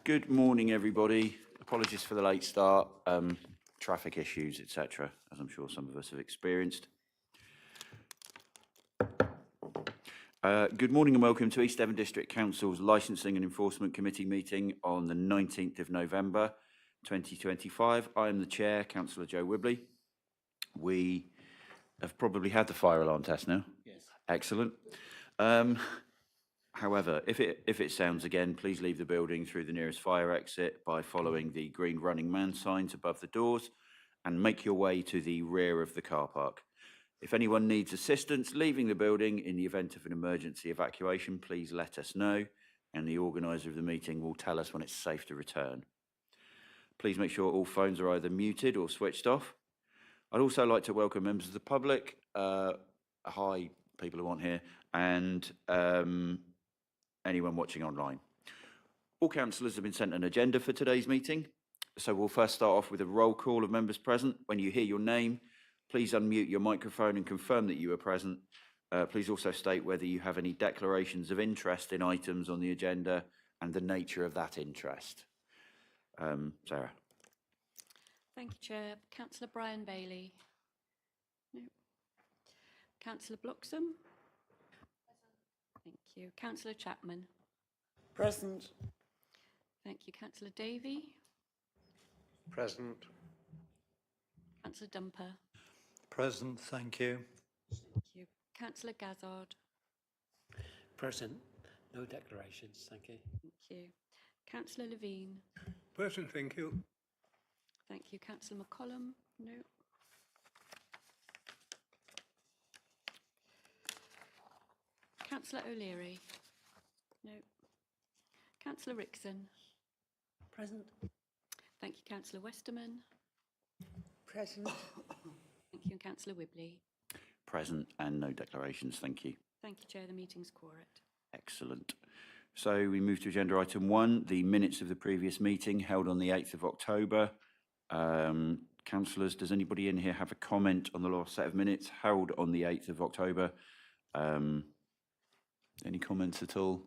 Good morning, everybody. Apologies for the late start, traffic issues, etc., as I'm sure some of us have experienced. Good morning and welcome to East Devon District Council's Licensing and Enforcement Committee meeting on the 19th of November 2025. I am the Chair, Councillor Joe Wibley. We have probably had the fire alarm test now. Yes. Excellent. However, if it sounds again, please leave the building through the nearest fire exit by following the green running man signs above the doors and make your way to the rear of the car park. If anyone needs assistance leaving the building in the event of an emergency evacuation, please let us know and the organiser of the meeting will tell us when it's safe to return. Please make sure all phones are either muted or switched off. I'd also like to welcome members of the public, hi people who aren't here, and anyone watching online. All councillors have been sent an agenda for today's meeting, so we'll first start off with a roll call of members present. When you hear your name, please unmute your microphone and confirm that you are present. Please also state whether you have any declarations of interest in items on the agenda and the nature of that interest. Sarah. Thank you, Chair. Councillor Brian Bailey. No. Councillor Bloxham. Thank you. Councillor Chapman. Present. Thank you. Councillor Davey. Present. Councillor Dumper. Present, thank you. Thank you. Councillor Gazzard. Present. No declarations, thank you. Thank you. Councillor Levine. Present, thank you. Thank you. Councillor McCollum. No. Councillor O'Leary. No. Councillor Rickson. Present. Thank you. Councillor Westerman. Present. Thank you. And Councillor Wibley. Present and no declarations, thank you. Thank you, Chair. The meeting's quorate. Excellent. So we move to agenda item 1, the minutes of the previous meeting held on the 8th of October. Councillors, does anybody in here have a comment on the last set of minutes held on the 8th of October? Any comments at all?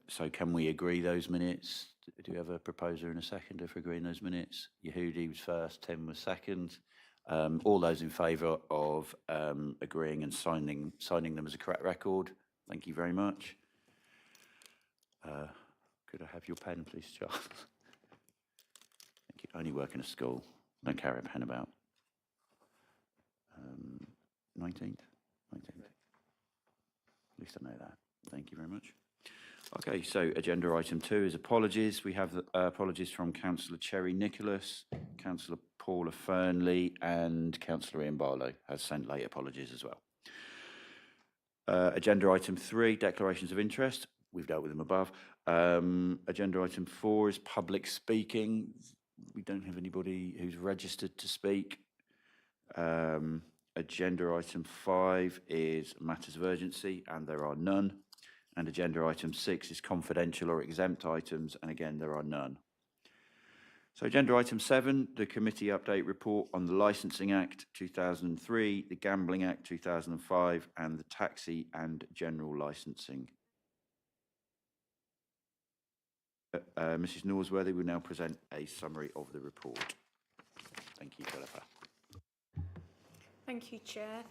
So can we agree those minutes? Do we have a proposer and a seconder for agreeing those minutes? Yehudi was first, Tim was second. All those in favour of agreeing and signing them as a correct record? Thank you very much. Could I have your pen, please, Charles? Thank you. I only work in a school. Don't carry a pen about. 19th? 19th. At least I know that. Thank you very much. Okay, so agenda item 2 is apologies. We have apologies from Councillor Cherry Nicholas, Councillor Paula Fernley and Councillor Ian Barlow has sent late apologies as well. Agenda item 3, declarations of interest. We've dealt with them above. Agenda item 4 is public speaking. We don't have anybody who's registered to speak. Agenda item 5 is matters of urgency, and there are none. And agenda item 6 is confidential or exempt items, and again, there are none. So agenda item 7, the committee update report on the Licensing Act 2003, the Gambling Act 2005, and the Taxi and General Licensing. Mrs. Norsworthy will now present a summary of the report. Thank you, Philippa. Thank you, Chair.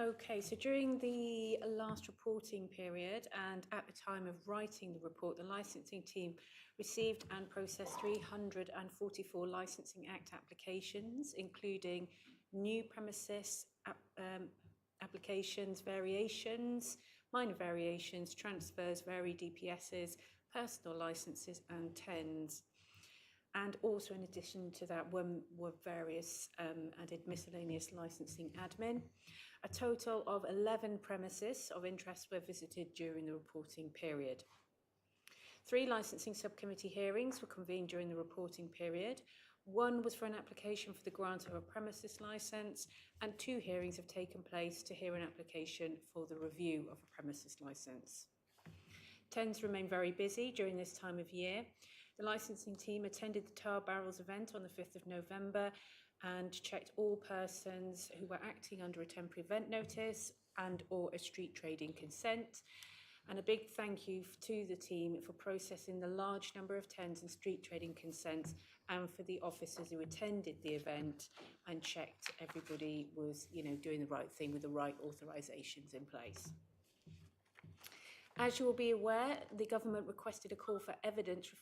Okay, so during the last reporting period and at the time of writing the report, the licensing team received and processed 344 Licensing Act applications, including new premises applications, variations, minor variations, transfers, varied DPSs, personal licenses and TENs. And also in addition to that were various added miscellaneous licensing admin. A total of 11 premises of interest were visited during the reporting period. 3 licensing subcommittee hearings were convened during the reporting period. 1 was for an application for the grant of a premises licence, and 2 hearings have taken place to hear an application for the review of a premises licence. TENs remain very busy during this time of year. The licensing team attended the Tar Barrels event on the 5th of November and checked all persons who were acting under a temporary event notice and or a street trading consent. And a big thank you to the team for processing the large number of tens and street trading consents, and for the officers who attended the event and checked everybody was, doing the right thing with the right authorisations in place. As you will be aware, the government requested a call for evidence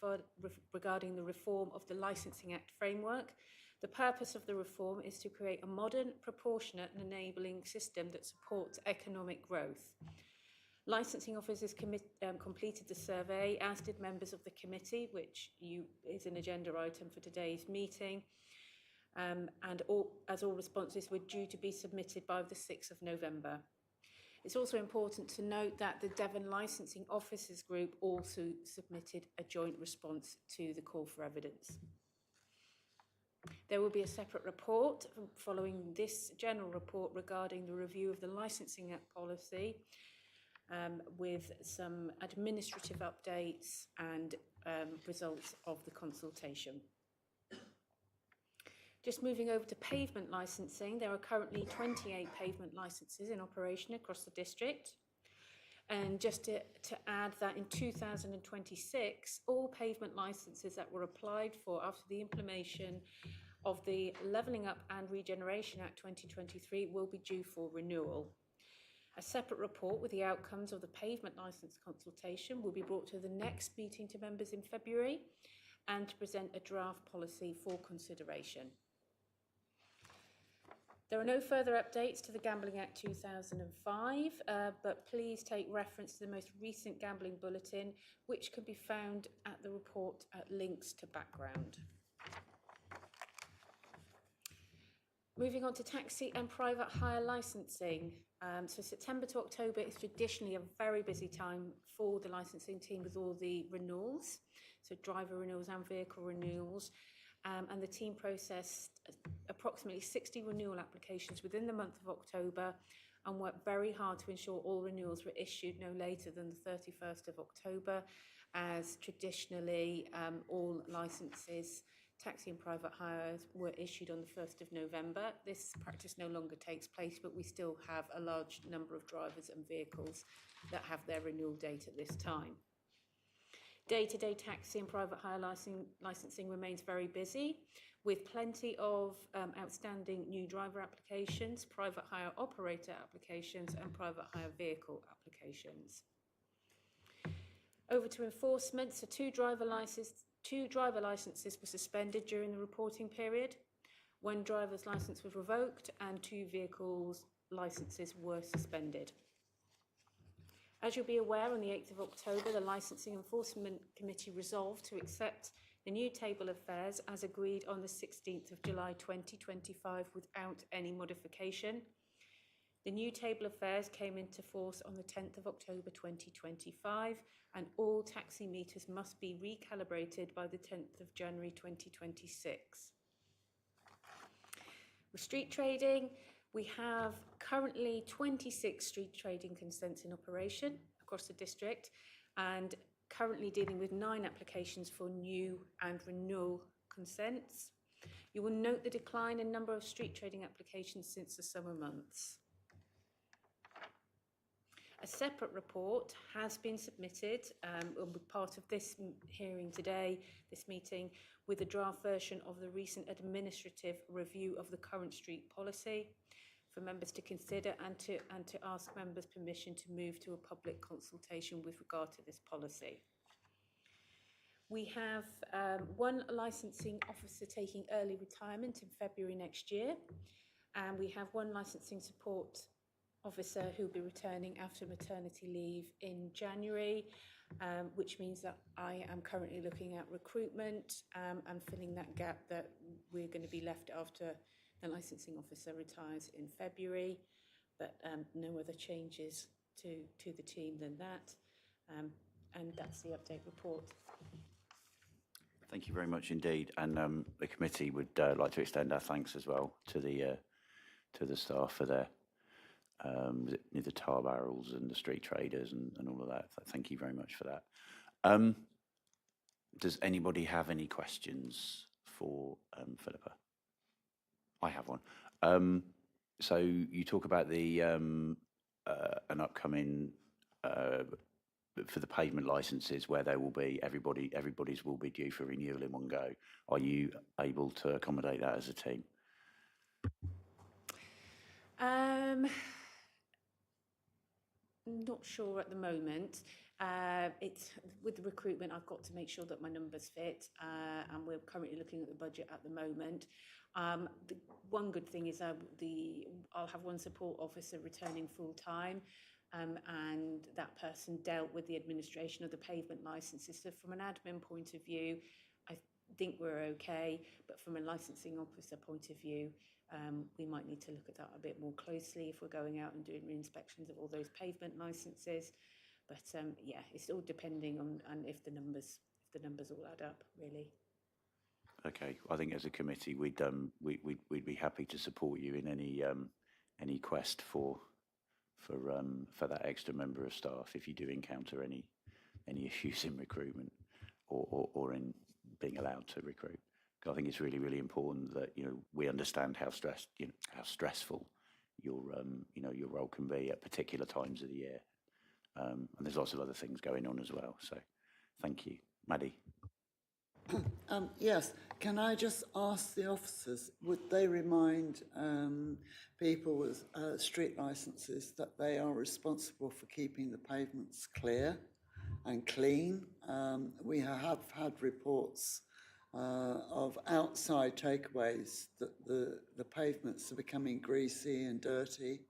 regarding the reform of the Licensing Act framework. The purpose of the reform is to create a modern, proportionate and enabling system that supports economic growth. Licensing officers completed the survey, as did members of the committee, which is an agenda item for today's meeting. As all responses were due to be submitted by the 6th of November. It's also important to note that the Devon Licensing Officers Group also submitted a joint response to the call for evidence. There will be a separate report following this general report regarding the review of the Licensing Act policy, with some administrative updates and results of the consultation. Just moving over to pavement licensing, there are currently 28 pavement licenses in operation across the district. And just to add that in 2026, all pavement licenses that were applied for after the implementation of the Levelling Up and Regeneration Act 2023 will be due for renewal. A separate report with the outcomes of the pavement licence consultation will be brought to the next meeting to members in February, and to present a draft policy for consideration. There are no further updates to the Gambling Act 2005, but please take reference to the most recent gambling bulletin, which can be found at the report at links to background. Moving on to taxi and private hire licensing. So September to October is traditionally a very busy time for the licensing team with all the renewals, so driver renewals and vehicle renewals. And the team processed approximately 60 renewal applications within the month of October, and worked very hard to ensure all renewals were issued no later than the 31st of October, as traditionally all licenses, taxi and private hires, were issued on the 1st of November. This practice no longer takes place, but we still have a large number of drivers and vehicles that have their renewal date at this time. Day-to-day taxi and private hire licensing remains very busy, with plenty of outstanding new driver applications, private hire operator applications and private hire vehicle applications. Over to enforcement. So two driver licenses were suspended during the reporting period. One driver's licence was revoked and two vehicles' licences were suspended. As you'll be aware, on the 8th of October, the Licensing Enforcement Committee resolved to accept the new table of fares as agreed on the 16th of July 2025 without any modification. The new table of fares came into force on the 10th of October 2025, and all taxi meters must be recalibrated by the 10th of January 2026. With street trading, we have currently 26 street trading consents in operation across the district, and currently dealing with 9 applications for new and renewal consents. You will note the decline in number of street trading applications since the summer months. A separate report has been submitted part of this hearing today, this meeting, with a draft version of the recent administrative review of the current street policy for members to consider, and to ask members' permission to move to a public consultation with regard to this policy. We have one licensing officer taking early retirement in February next year, and we have one licensing support officer who will be returning after maternity leave in January, which means that I am currently looking at recruitment and filling that gap that we're going to be left after the licensing officer retires in February, but no other changes to the team than that. And that's the update report. Thank you very much indeed. And the committee would like to extend our thanks as well to the staff for their the tar barrels and the street traders and all of that. Thank you very much for that. Does anybody have any questions for Philippa? I have one. So you talk about the an upcoming for the pavement licenses where there will be everybody's will be due for renewal in one go. Are you able to accommodate that as a team? Not sure at the moment. It's with the recruitment, I've got to make sure that my numbers fit, and we're currently looking at the budget at the moment. The one good thing is I'll have one support officer returning full time, and that person dealt with the administration of the pavement licences. So from an admin point of view, I think we're okay, but from a licensing officer point of view, we might need to look at that a bit more closely if we're going out and doing re-inspections of all those pavement licences. But yeah, it's all depending on if the numbers all add up, really. Okay, I think as a committee we'd be happy to support you in any quest for that extra member of staff if you do encounter any issues in recruitment or in being allowed to recruit. I think it's really, really important that we understand how stressful your role can be at particular times of the year, and there's lots of other things going on as well. So, thank you, Maddie. Yes, can I just ask the officers, would they remind people with street licences that they are responsible for keeping the pavements clear and clean? We have had reports of outside takeaways that the pavements are becoming greasy and dirty,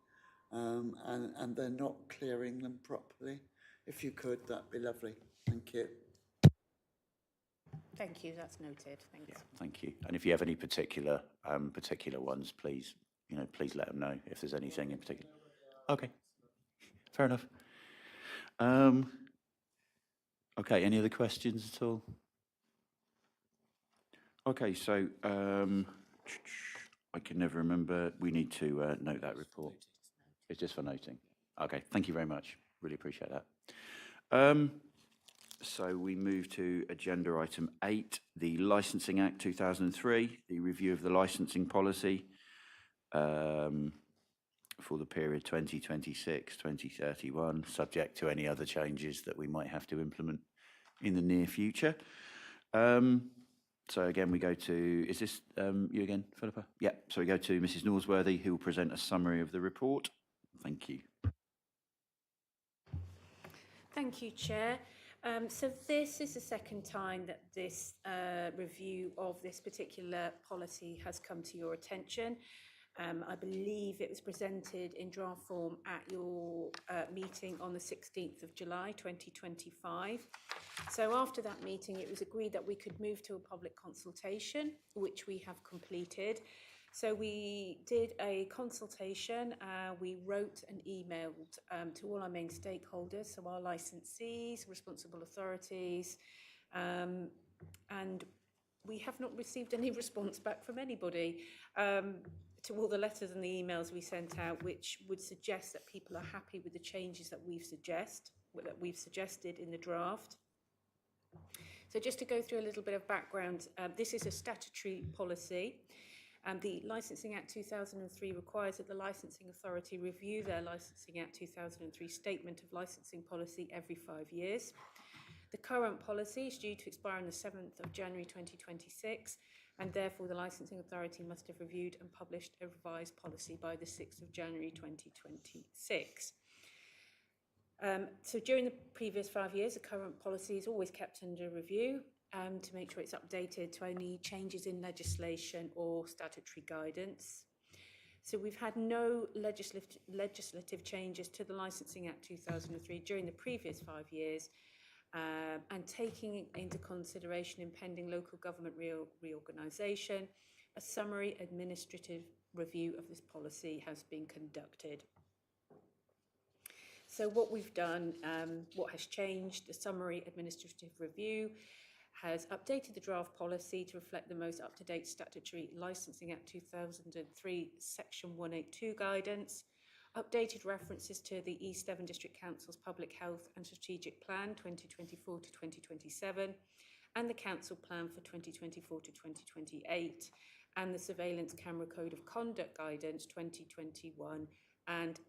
and they're not clearing them properly. If you could, that'd be lovely. Thank you. Thank you, that's noted. Thanks. Yeah, thank you. And if you have any particular ones, please let them know if there's anything in particular. Okay, fair enough. Okay, any other questions at all? Okay, so I can never remember. We need to note that report. It's just for noting. Okay, thank you very much. Really appreciate that. So we move to agenda item 8, the Licensing Act 2003, the review of the licensing policy for the period 2026-2031, subject to any other changes that we might have to implement in the near future. So again, we go to, is this you again, Philippa? Yeah, so we go to Mrs. Norsworthy, who will present a summary of the report. Thank you. Thank you, Chair. So this is the second time that this review of this particular policy has come to your attention. I believe it was presented in draft form at your meeting on the 16th of July 2025. So after that meeting, it was agreed that we could move to a public consultation, which we have completed. So we did a consultation, we wrote and emailed to all our main stakeholders, so our licensees, responsible authorities, and we have not received any response back from anybody to all the letters and the emails we sent out, which would suggest that people are happy with the changes that we've suggested in the draft. So just to go through a little bit of background, this is a statutory policy. The Licensing Act 2003 requires that the licensing authority review their Licensing Act 2003 statement of licensing policy every 5 years. The current policy is due to expire on the 7th of January 2026, and therefore the licensing authority must have reviewed and published a revised policy by the 6th of January 2026. So during the previous 5 years, the current policy is always kept under review to make sure it's updated to any changes in legislation or statutory guidance. So we've had no legislative changes to the Licensing Act 2003 during the previous 5 years, and taking into consideration impending local government reorganisation, a summary administrative review of this policy has been conducted. So what we've done, what has changed, the summary administrative review has updated the draft policy to reflect the most up-to-date statutory Licensing Act 2003 Section 182 guidance, updated references to the East Devon District Council's Public Health and Strategic Plan 2024 to 2027, and the Council Plan for 2024 to 2028, and the Surveillance Camera Code of Conduct Guidance 2021, and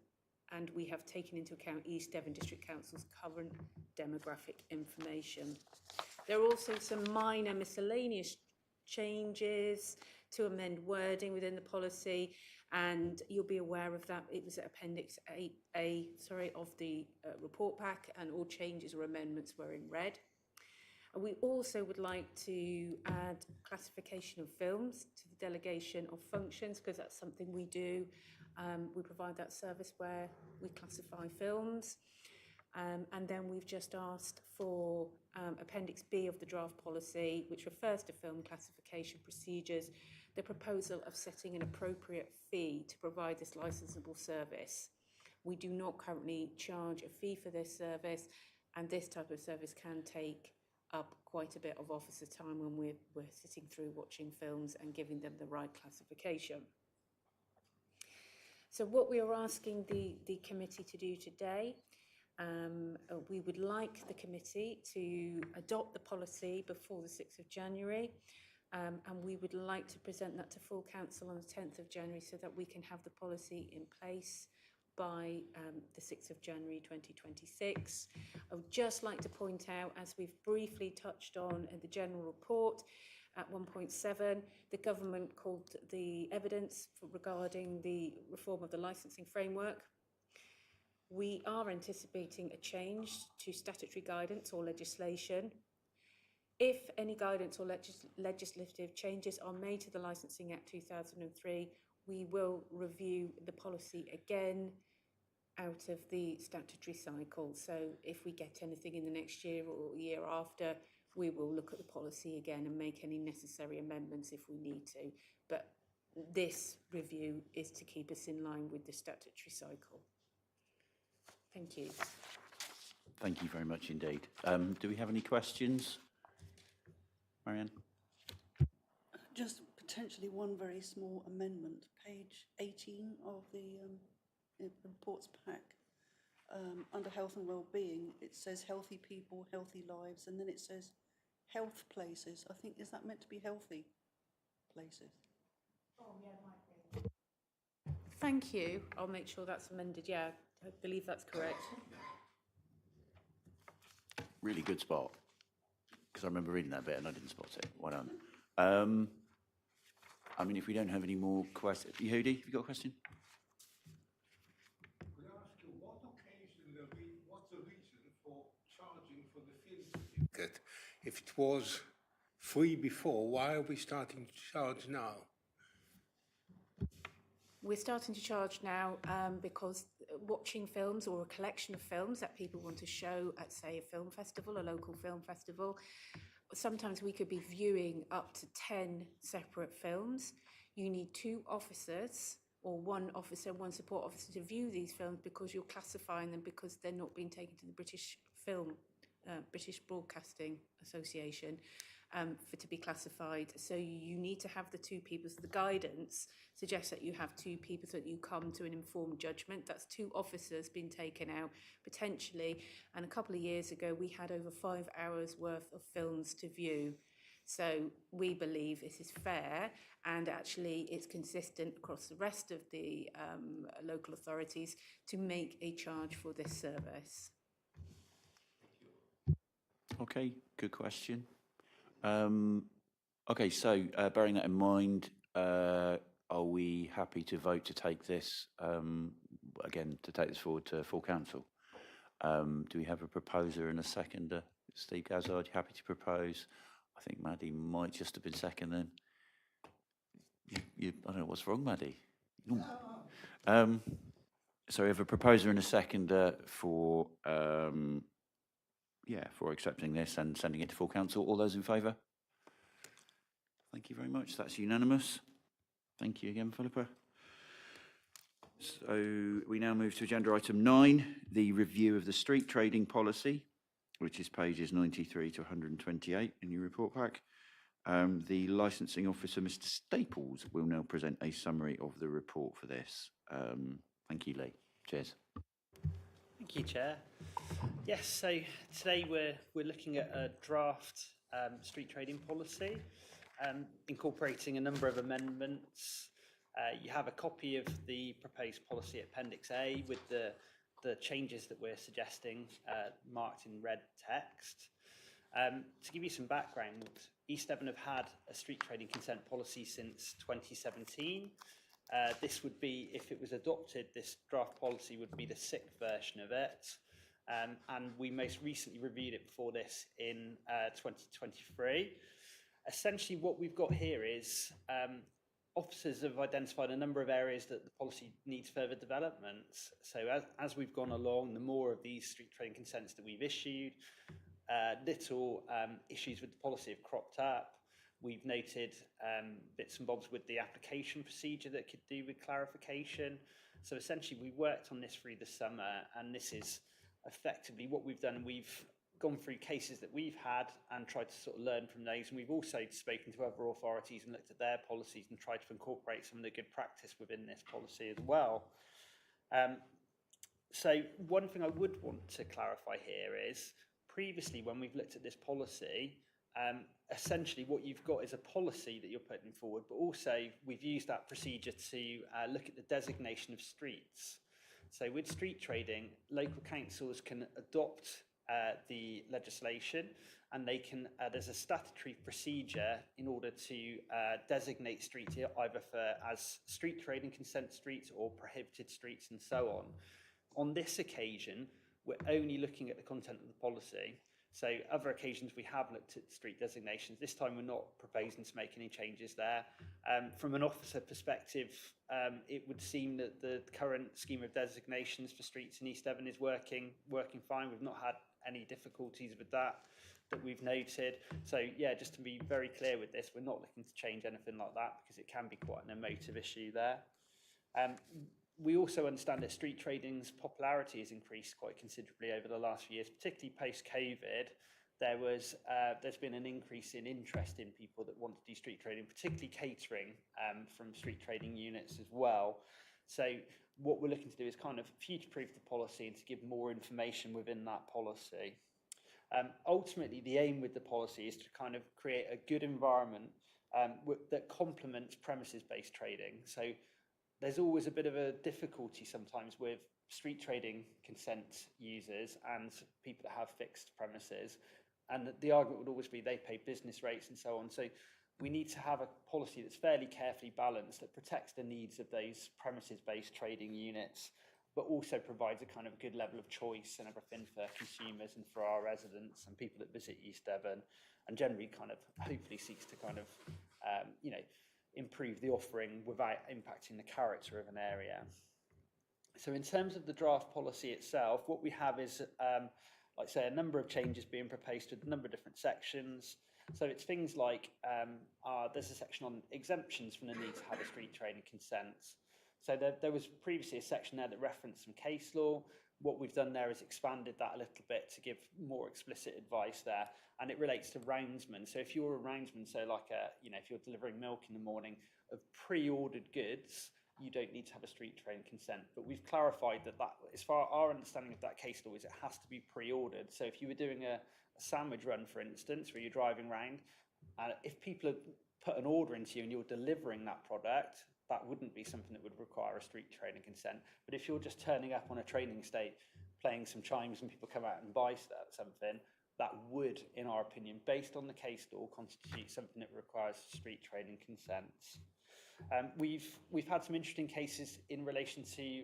and we have taken into account East Devon District Council's current demographic information. There are also some minor miscellaneous changes to amend wording within the policy, and you'll be aware of that. It was at Appendix 8A, of the report pack, and all changes or amendments were in red. And we also would like to add classification of films to the delegation of functions, because that's something we do. We provide that service where we classify films. And then we've just asked for Appendix B of the draft policy, which refers to film classification procedures, the proposal of setting an appropriate fee to provide this licensable service. We do not currently charge a fee for this service, and this type of service can take up quite a bit of officer time when we're sitting through watching films and giving them the right classification. So what we are asking the committee to do today, we would like the committee to adopt the policy before the 6th of January, and we would like to present that to full council on the 10th of January so that we can have the policy in place by the 6th of January 2026. I would just like to point out, as we've briefly touched on in the general report at 1.7, the government called the evidence regarding the reform of the licensing framework. We are anticipating a change to statutory guidance or legislation. If any guidance or legislative changes are made to the Licensing Act 2003, we will review the policy again out of the statutory cycle. So if we get anything in the next year or year after, we will look at the policy again and make any necessary amendments if we need to. But this review is to keep us in line with the statutory cycle. Thank you. Thank you very much indeed. Do we have any questions? Marianne? Just potentially one very small amendment, page 18 of the reports pack. Under health and well-being, it says healthy people, healthy lives, and then it says health places. I think, is that meant to be healthy places? Oh, yeah, might be. Thank you. I'll make sure that's amended. Yeah, I believe that's correct. Really good spot, because I remember reading that bit and I didn't spot it. Well done. I mean, if we don't have any more questions, Yehudi, have you got a question? Could I ask you, what's the reason for charging for the film certificate? If it was free before, why are we starting to charge now? We're starting to charge now because watching films or a collection of films that people want to show at, say, a film festival, a local film festival, sometimes we could be viewing up to 10 separate films. You need 2 officers or 1 officer, 1 support officer to view these films because you're classifying them because they're not being taken to the British Broadcasting Association to be classified. So you need to have the 2 people. So the guidance suggests that you have 2 people so that you come to an informed judgment. That's 2 officers being taken out potentially. And a couple of years ago, we had over 5 hours worth of films to view. So we believe this is fair, and actually it's consistent across the rest of the local authorities to make a charge for this service. Okay, good question. Okay, so bearing that in mind, are we happy to vote to take this, again, to take this forward to full council? Do we have a proposer and a seconder? Steve Gazzard, you happy to propose? I think Maddie might just have been second then. I don't know what's wrong, Maddie. So we have a proposer and a seconder for, for accepting this and sending it to full council. All those in favour? Thank you very much. That's unanimous. Thank you again, Philippa. So we now move to agenda item 9, the review of the street trading policy, which is pages 93 to 128 in your report pack. The licensing officer, Mr. Staples, will now present a summary of the report for this. Thank you, Lee. Cheers. Thank you, Chair. Yes, so today we're looking at a draft street trading policy, incorporating a number of amendments You have a copy of the proposed policy Appendix A with the changes that we're suggesting marked in red text. To give you some background, East Devon have had a street trading consent policy since 2017. This would be, if it was adopted, this draft policy would be the 6th version of it. And we most recently reviewed it before this in 2023. Essentially, what we've got here is officers have identified a number of areas that the policy needs further development. So as we've gone along, the more of these street trading consents that we've issued, little issues with the policy have cropped up. We've noted bits and bobs with the application procedure that could do with clarification. So essentially, we worked on this through the summer, and this is effectively what we've done. We've gone through cases that we've had and tried to sort of learn from those. And we've also spoken to other authorities and looked at their policies and tried to incorporate some of the good practice within this policy as well. So one thing I would want to clarify here is, previously when we've looked at this policy, essentially what you've got is a policy that you're putting forward, but also we've used that procedure to look at the designation of streets. So with street trading, local councils can adopt the legislation, and they can, there's a statutory procedure in order to designate streets either as street trading consent streets or prohibited streets and so on. On this occasion, we're only looking at the content of the policy. So other occasions we have looked at street designations. This time we're not proposing to make any changes there. From an officer perspective, it would seem that the current scheme of designations for streets in East Devon is working fine. We've not had any difficulties with that we've noted. So yeah, just to be very clear with this, we're not looking to change anything like that because it can be quite an emotive issue there. We also understand that street trading's popularity has increased quite considerably over the last few years, particularly post-COVID. There's been an increase in interest in people that want to do street trading, particularly catering from street trading units as well. So what we're looking to do is kind of future-proof the policy and to give more information within that policy. Ultimately, the aim with the policy is to kind of create a good environment that complements premises-based trading. So there's always a bit of a difficulty sometimes with street trading consent users and people that have fixed premises. And the argument would always be they pay business rates and so on. So we need to have a policy that's fairly carefully balanced that protects the needs of those premises-based trading units, but also provides a kind of good level of choice and everything for consumers and for our residents and people that visit East Devon, and generally kind of hopefully seeks to kind of, improve the offering without impacting the character of an area. So in terms of the draft policy itself, what we have is, like I say, a number of changes being proposed with a number of different sections. So it's things like, there's a section on exemptions from the need to have a street trading consent. So there was previously a section there that referenced some case law. What we've done there is expanded that a little bit to give more explicit advice there, and it relates to roundsmen. So if you're a roundsman, so like if you're delivering milk in the morning of pre-ordered goods, you don't need to have a street trading consent. But we've clarified that as far as our understanding of that case law is, it has to be pre-ordered. So if you were doing a sandwich run, for instance, where you're driving around, if people have put an order into you and you're delivering that product, that wouldn't be something that would require a street trading consent. But if you're just turning up on a training estate, playing some chimes and people come out and buy something, that would, in our opinion, based on the case law, constitute something that requires street trading consents. We've had some interesting cases in relation to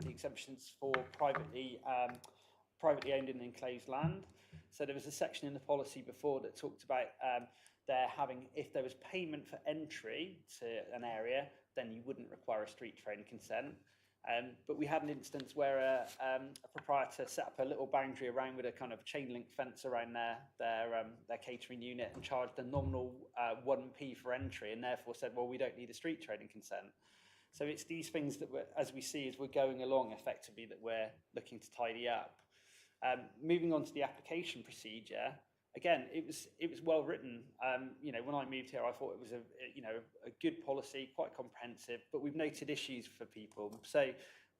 the exemptions for privately owned and enclosed land. So there was a section in the policy before that talked about if there was payment for entry to an area, then you wouldn't require a street trading consent. But we had an instance where a proprietor set up a little boundary around with a kind of chain link fence around their catering unit and charged a nominal 1p for entry, and therefore said, well, we don't need a street trading consent. So it's these things that as we see as we're going along effectively, that we're looking to tidy up. Moving on to the application procedure. Again, it was well written. When I moved here, I thought it was a good policy, quite comprehensive, but we've noted issues for people. So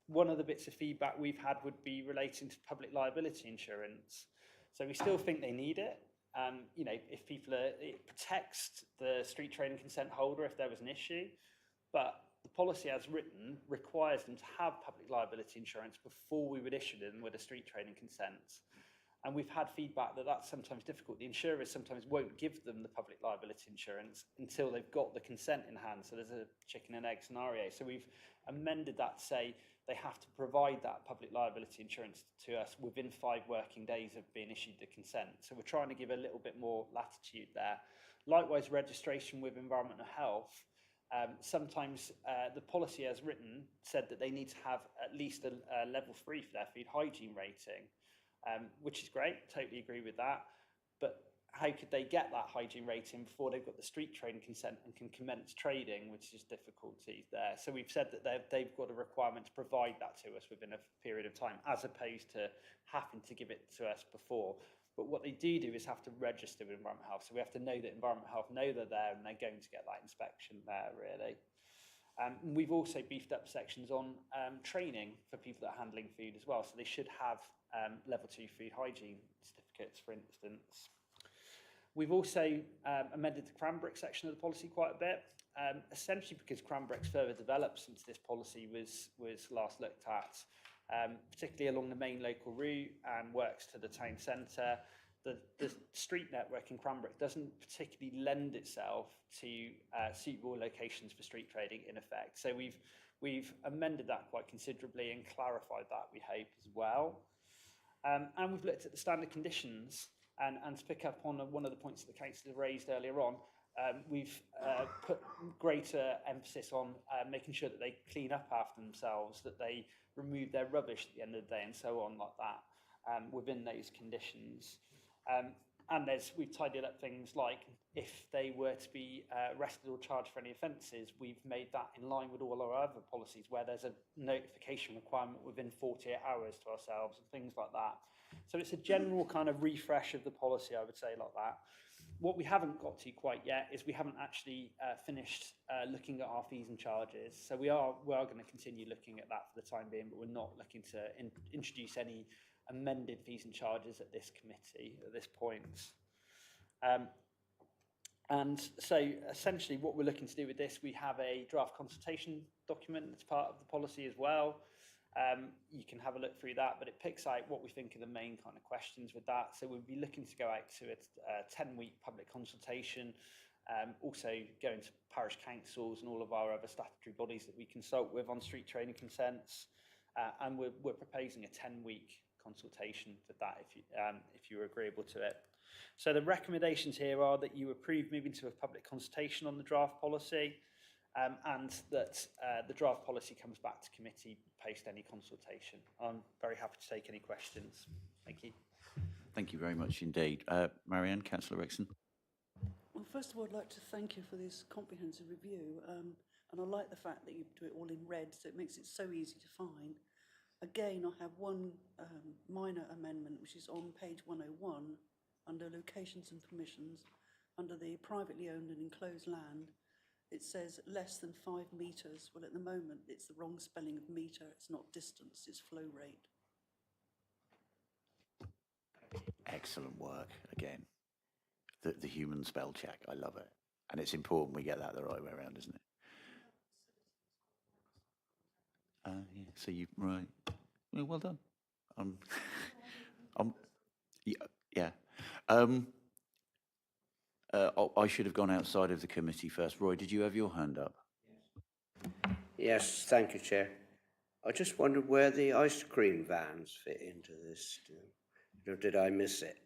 one of the bits of feedback we've had would be relating to public liability insurance. So we still think they need it. If it protects the street trading consent holder if there was an issue, but the policy as written requires them to have public liability insurance before we would issue them with a street trading consent. And we've had feedback that that's sometimes difficult. The insurers sometimes won't give them the public liability insurance until they've got the consent in hand. So there's a chicken and egg scenario. So we've amended that to say they have to provide that public liability insurance to us within 5 working days of being issued the consent. So we're trying to give a little bit more latitude there. Likewise, registration with environmental health. Sometimes the policy as written said that they need to have at least a level 3 for their food hygiene rating. Which is great, totally agree with that. But how could they get that hygiene rating before they've got the street trading consent and can commence trading, which is difficulties there. So we've said that they've got a requirement to provide that to us within a period of time, as opposed to having to give it to us before. But what they do is have to register with Environment Health. So we have to know that Environment Health know they're there and they're going to get that inspection there, really. We've also beefed up sections on training for people that are handling food as well. So they should have level 2 food hygiene certificates, for instance. We've also amended the Cranbrook section of the policy quite a bit, essentially because Cranbrook's further developed since this policy was last looked at, particularly along the main local route and works to the town centre. The street network in Cranbrook doesn't particularly lend itself to suitable locations for street trading, in effect. So we've amended that quite considerably and clarified that, we hope, as well. And we've looked at the standard conditions, and to pick up on one of the points that the councillor raised earlier on, we've put greater emphasis on making sure that they clean up after themselves, that they remove their rubbish at the end of the day, and so on like that, within those conditions. And we've tidied up things like if they were to be arrested or charged for any offences, we've made that in line with all our other policies where there's a notification requirement within 48 hours to ourselves and things like that. So it's a general kind of refresh of the policy, I would say, like that. What we haven't got to quite yet is we haven't actually finished looking at our fees and charges. So we are going to continue looking at that for the time being, but we're not looking to introduce any amended fees and charges at this committee at this point. And so essentially what we're looking to do with this, we have a draft consultation document that's part of the policy as well. You can have a look through that, but it picks out what we think are the main kind of questions with that. So we'll be looking to go out to a 10-week public consultation, also going to parish councils and all of our other statutory bodies that we consult with on street trading consents. And we're proposing a 10-week consultation for that if you're agreeable to it. So the recommendations here are that you approve moving to a public consultation on the draft policy, and that the draft policy comes back to committee post any consultation. I'm very happy to take any questions. Thank you. Thank you very much indeed. Marianne, Councillor Rixon. Well, first of all, I'd like to thank you for this comprehensive review, and I like the fact that you do it all in red, so it makes it so easy to find. Again, I have one minor amendment, which is on page 101, under locations and permissions, under the privately owned and enclosed land. It says less than 5 metres. Well, at the moment, it's the wrong spelling of metre. It's not distance, it's flow rate. Excellent work again. The human spell check, I love it. And it's important we get that the right way around, isn't it? Yeah, so you, right. Well done. Yeah. I should have gone outside of the committee first. Roy, did you have your hand up? Yes, thank you, Chair. I just wondered where the ice cream vans fit into this. Or did I miss it?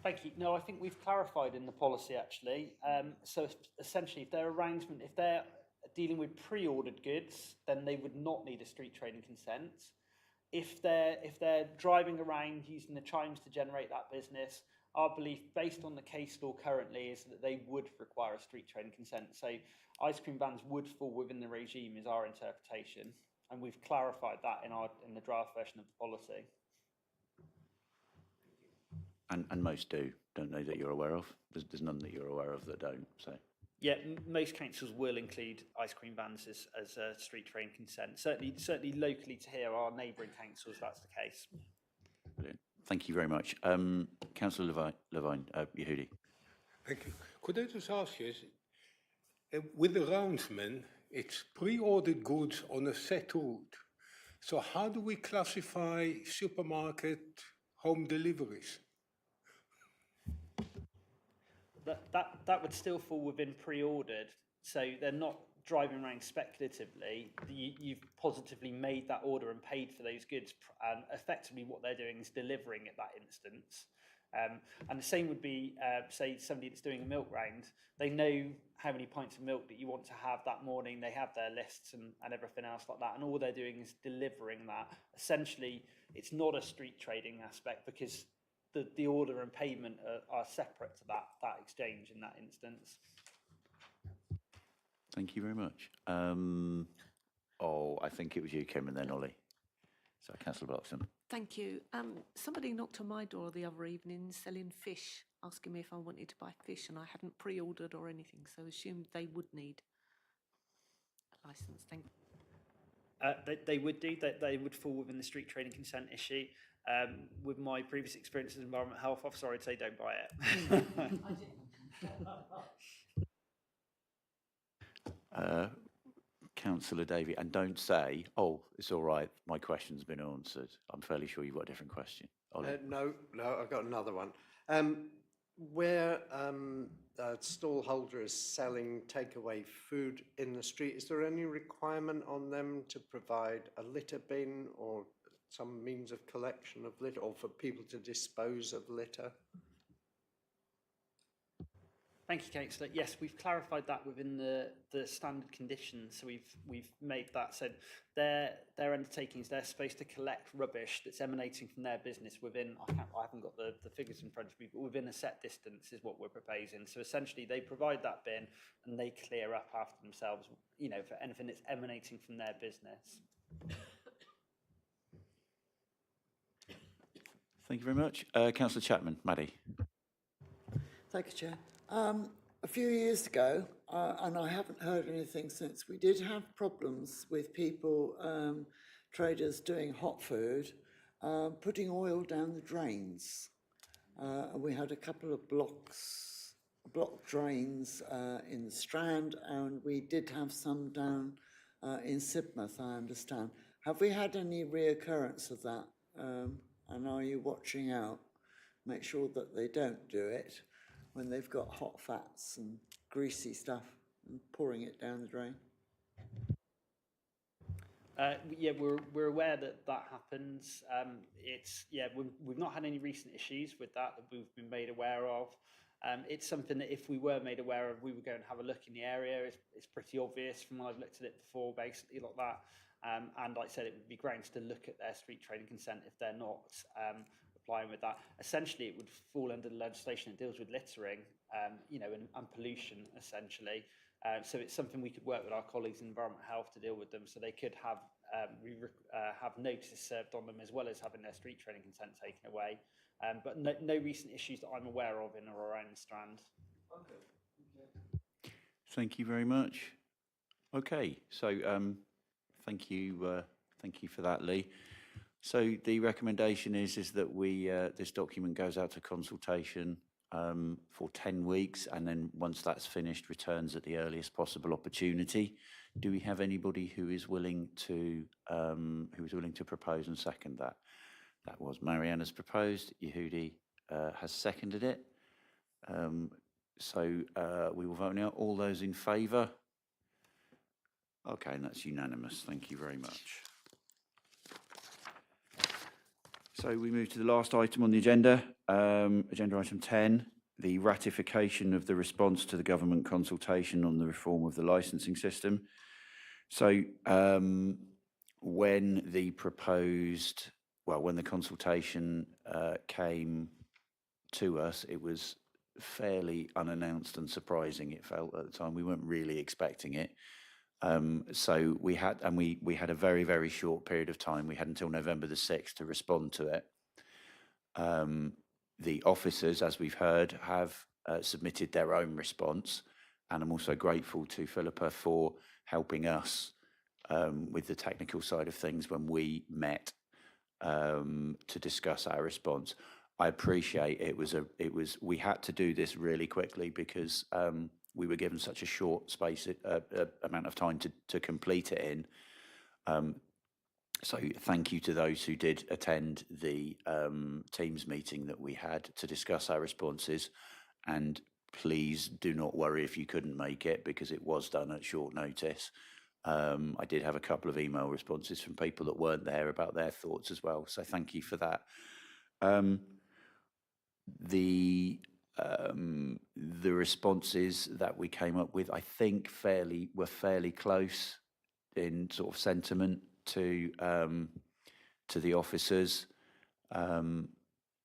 Thank you. No, I think we've clarified in the policy actually. So essentially, if they're dealing with pre-ordered goods, then they would not need a street trading consent. If they're driving around using the chimes to generate that business, our belief, based on the case law currently, is that they would require a street trading consent. So ice cream vans would fall within the regime, is our interpretation, and we've clarified that in the draft version of the policy. And most do, don't they, that you're aware of? There's none that you're aware of that don't, so. Yeah, most councils will include ice cream vans as a street trading consent. Certainly locally to here, our neighbouring councils, that's the case. Brilliant. Thank you very much. Councillor Levine, Yehudi. Thank you. Could I just ask you, with the roundsman, it's pre-ordered goods on a set route. So how do we classify supermarket home deliveries? That would still fall within pre-ordered, so they're not driving around speculatively. You've positively made that order and paid for those goods, and effectively what they're doing is delivering at that instance. And the same would be, say, somebody that's doing a milk round. They know how many pints of milk that you want to have that morning. They have their lists and everything else like that. And all they're doing is delivering that. Essentially, it's not a street trading aspect because the order and payment are separate to that exchange in that instance. Thank you very much. I think it was you, Kim, and then Ollie. So, Councillor Bloxham. Thank you. Somebody knocked on my door the other evening selling fish, asking me if I wanted to buy fish, and I hadn't pre-ordered or anything, so assumed they would need a licence. Thank you. They would do that. They would fall within the street trading consent issue. With my previous experience as environment health officer, I'd say don't buy it. Councillor Davey, and don't say, "Oh, it's all right, my question's been answered." I'm fairly sure you've got a different question. Ollie? No, I've got another one. Where a stall holder is selling takeaway food in the street, is there any requirement on them to provide a litter bin or some means of collection of litter, or for people to dispose of litter? Thank you, Councillor. Yes, we've clarified that within the standard conditions. So we've made that so their undertakings, they're supposed to collect rubbish that's emanating from their business within, I haven't got the figures in front of me, but within a set distance is what we're proposing. So essentially they provide that bin and they clear up after themselves, you know, for anything that's emanating from their business. Thank you very much. Councillor Chapman, Maddie. Thank you, Chair. A few years ago, and I haven't heard anything since, we did have problems with people, traders doing hot food, putting oil down the drains. We had a couple of block drains in the Strand, and we did have some down in Sidmouth, I understand. Have we had any reoccurrence of that? And are you watching out? Make sure that they don't do it when they've got hot fats and greasy stuff and pouring it down the drain. Yeah, we're aware that happens. We've not had any recent issues with that we've been made aware of. It's something that if we were made aware of, we would go and have a look in the area. It's pretty obvious from when I've looked at it before, basically like that. And like I said, it would be grounds to look at their street trading consent if they're not applying with that. Essentially, it would fall under the legislation that deals with littering, and pollution, essentially. So it's something we could work with our colleagues in Environment Health to deal with them, so they could have notices served on them as well as having their street trading consent taken away. But no recent issues that I'm aware of in or around the Strand. Okay. Thank you very much. Okay, so thank you for that, Lee. So the recommendation is that we this document goes out to consultation for 10 weeks, and then once that's finished, returns at the earliest possible opportunity. Do we have anybody who is willing to propose and second that? That was Marianne has proposed. Yehudi has seconded it. So we will vote now. All those in favour? Okay, and that's unanimous. Thank you very much. So we move to the last item on the agenda, agenda item 10, the ratification of the response to the government consultation on the reform of the licensing system. So when the consultation came to us, it was fairly unannounced and surprising, it felt at the time. We weren't really expecting it. So we had a very, very short period of time. We had until November the 6th to respond to it. The officers, as we've heard, have submitted their own response, and I'm also grateful to Philippa for helping us with the technical side of things when we met to discuss our response. I appreciate we had to do this really quickly because we were given such a short amount of time to complete it in. So thank you to those who did attend the Teams meeting that we had to discuss our responses. And please do not worry if you couldn't make it, because it was done at short notice. I did have a couple of email responses from people that weren't there about their thoughts as well. So thank you for that. The responses that we came up with, I think, were fairly close in sort of sentiment to the officers, and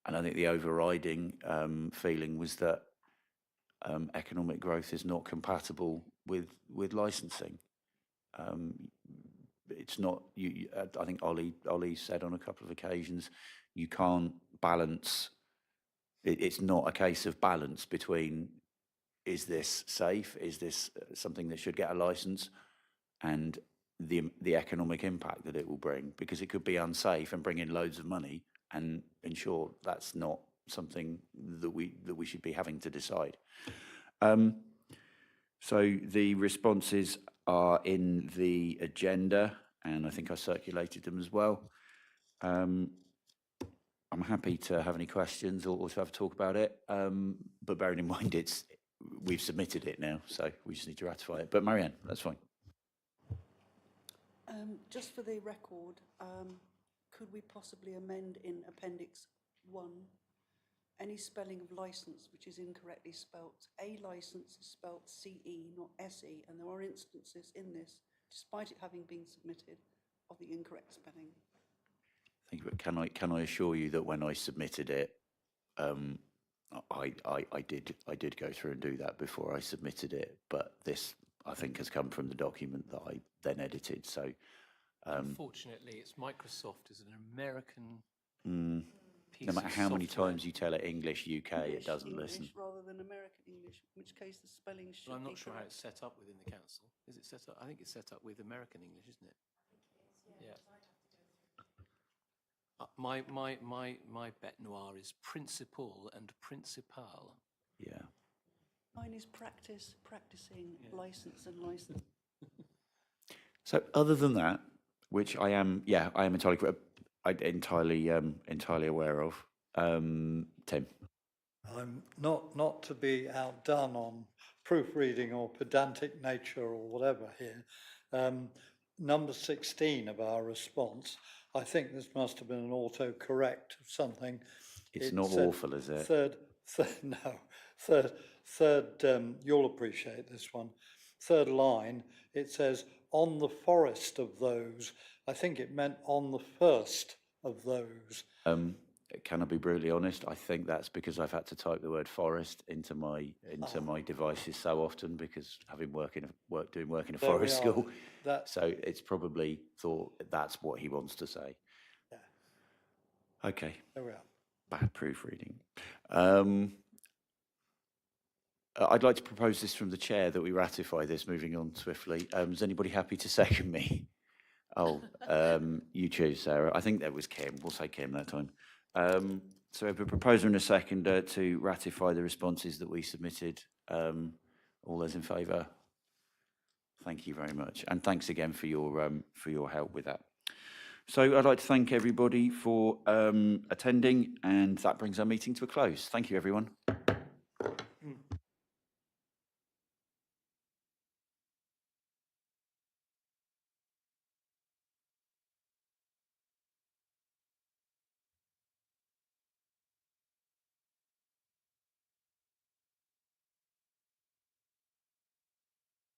I think the overriding feeling was that economic growth is not compatible with licensing. It's not. I think Ollie said on a couple of occasions, you can't balance. It's not a case of balance between, is this safe? Is this something that should get a license? And the economic impact that it will bring, because it could be unsafe and bring in loads of money, and ensure that's not something that we should be having to decide. So the responses are in the agenda, and I think I circulated them as well. I'm happy to have any questions or to have a talk about it, but bearing in mind we've submitted it now, so we just need to ratify it. But Marianne, that's fine. Just for the record, could we possibly amend in Appendix 1 any spelling of licence which is incorrectly spelt? A licence is spelt CE, not SE, and there are instances in this, despite it having been submitted, of the incorrect spelling. Thank you. But can I assure you that when I submitted it, I did go through and do that before I submitted it. But this, I think, has come from the document that I then edited. So, unfortunately, it's Microsoft is an American piece. No matter of how many software. times you tell it English UK, it doesn't English listen. rather than American English, in which case the spelling should Well, I'm be not sure how correct. it's set up within the council. Is it set up? I think it's set up with American English, isn't it? Yeah. My bête noire is principal and principal. Yeah. Mine is practicing, licence and licence. So other than that, which I am entirely aware of. Tim. I'm not to be outdone on proofreading or pedantic nature or whatever here. Number 16 of our response, I think this must have been an autocorrect of something. It's not awful, is it? Third, you'll appreciate this one. Third line, it says, on the forest of those. I think it meant on the first of those. Can I be brutally honest? I think that's because I've had to type the word forest into my devices so often, because having doing work in a There we forest are. school. That- So it's probably thought that's what he wants to say. Yeah. Okay. There we are. Bad proofreading. I'd like to propose this from the chair, that we ratify this, moving on swiftly. Is anybody happy to second me? Oh, you choose, Sarah. I think that was Kim. We'll say Kim that time. So we have a proposer and a seconder to ratify the responses that we submitted. All those in favour? Thank you very much. And thanks again for your help with that. So I'd like to thank everybody for attending, and that brings our meeting to a close. Thank you, everyone.